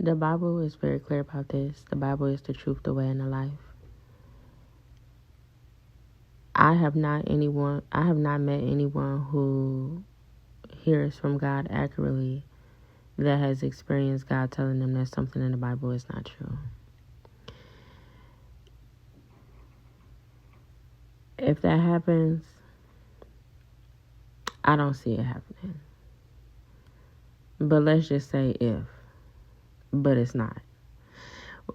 The Bible is very clear about this. The Bible is the truth, the way, and the life. I have not met anyone who hears from God accurately that has experienced God telling them that something in the Bible is not true. If that happens, I don't see it happening. But let's just say if. But it's not.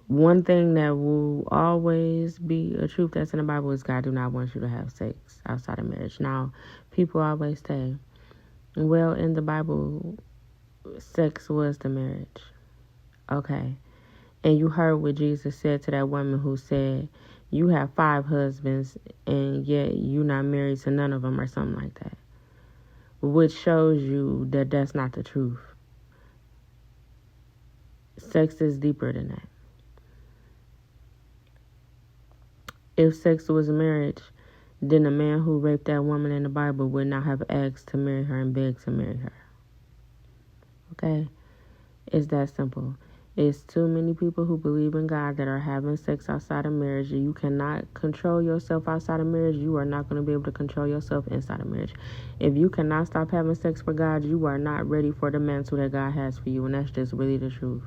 One thing that will always be a truth that's in the Bible is God do not want you to have sex outside of marriage. Now, people always say, well, in the Bible, sex was the marriage. Okay. And you heard what Jesus said to that woman who said, you have 5 husbands and yet you're not married to none of them, or something like that. Which shows you that that's not the truth. Sex is deeper than that. If sex was marriage, then the man who raped that woman in the Bible would not have asked to marry her and begged to marry her. Okay? It's that simple. It's too many people who believe in God that are having sex outside of marriage. You cannot control yourself outside of marriage. You are not going to be able to control yourself inside of marriage. If you cannot stop having sex for God, you are not ready for the mantle that God has for you. And that's just really the truth.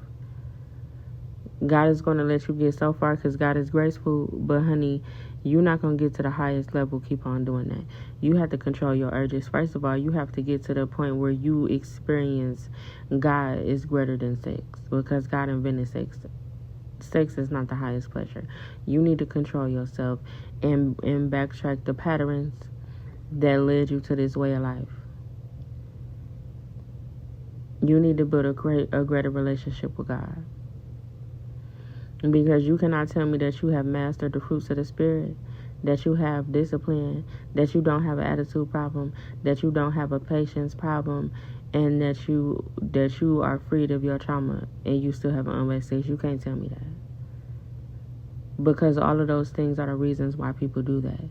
God is going to let you get so far because God is graceful. But, honey, you're not going to get to the highest level. Keep on doing that. You have to control your urges. First of all, you have to get to the point where you experience God is greater than sex. Because God invented sex. Sex is not the highest pleasure. You need to control yourself and backtrack the patterns that led you to this way of life. You need to build a greater relationship with God. Because you cannot tell me that you have mastered the fruits of the Spirit, that you have discipline, that you don't have an attitude problem, that you don't have a patience problem, and that you are freed of your trauma and you still have an unwed sex. You can't tell me that. Because all of those things are the reasons why people do that.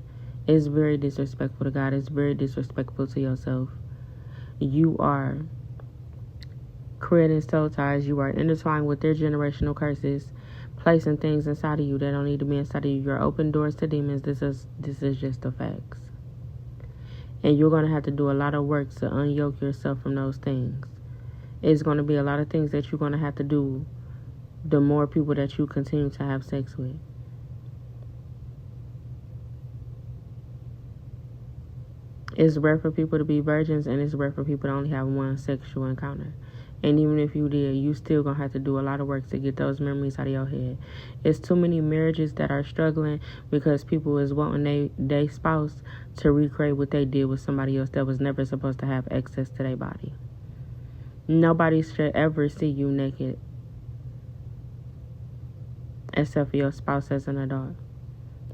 It's very disrespectful to God. It's very disrespectful to yourself. You are creating soul ties. You are intertwined with their generational curses, placing things inside of you that don't need to be inside of you. You're open doors to demons. This is just the facts. And you're going to have to do a lot of work to unyoke yourself from those things. It's going to be a lot of things that you're going to have to do the more people that you continue to have sex with. It's rare for people to be virgins, and it's rare for people to only have one sexual encounter. And even if you did, you still going to have to do a lot of work to get those memories out of your head. It's too many marriages that are struggling because people is wanting their spouse to recreate what they did with somebody else that was never supposed to have access to their body. Nobody should ever see you naked except for your spouse as an adult.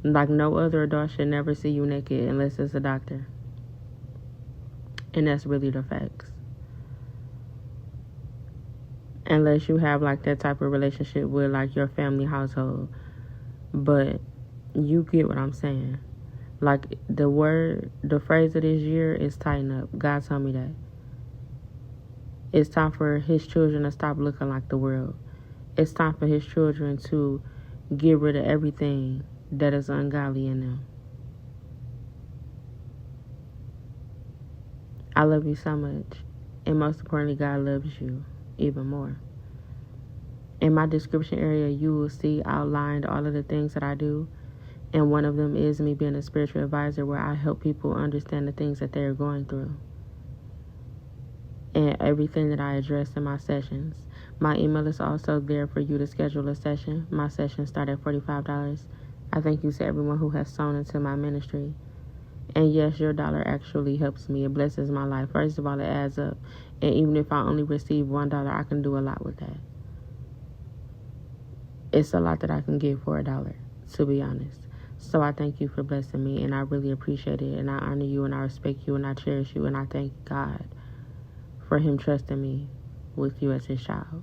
Like no other adult should never see you naked unless it's a doctor. And that's really the facts. Unless you have like that type of relationship with like your family household. But you get what I'm saying. Like the phrase of this year is tighten up. God told me that. It's time for his children to stop looking like the world. It's time for his children to get rid of everything that is ungodly in them. I love you so much. And most importantly, God loves you even more. In my description area, you will see outlined all of the things that I do. And one of them is me being a spiritual advisor where I help people understand the things that they're going through. And everything that I address in my sessions. My email is also there for you to schedule a session. My sessions start at $45. I thank you to everyone who has sown into my ministry. And yes, your dollar actually helps me. It blesses my life. First of all, it adds up. And even if I only receive $1, I can do a lot with that. It's a lot that I can give for $1, to be honest. So I thank you for blessing me, and I really appreciate it. And I honor you, and I respect you, and I cherish you, and I thank God for him trusting me with you as his child.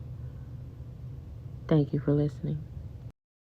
Thank you for listening.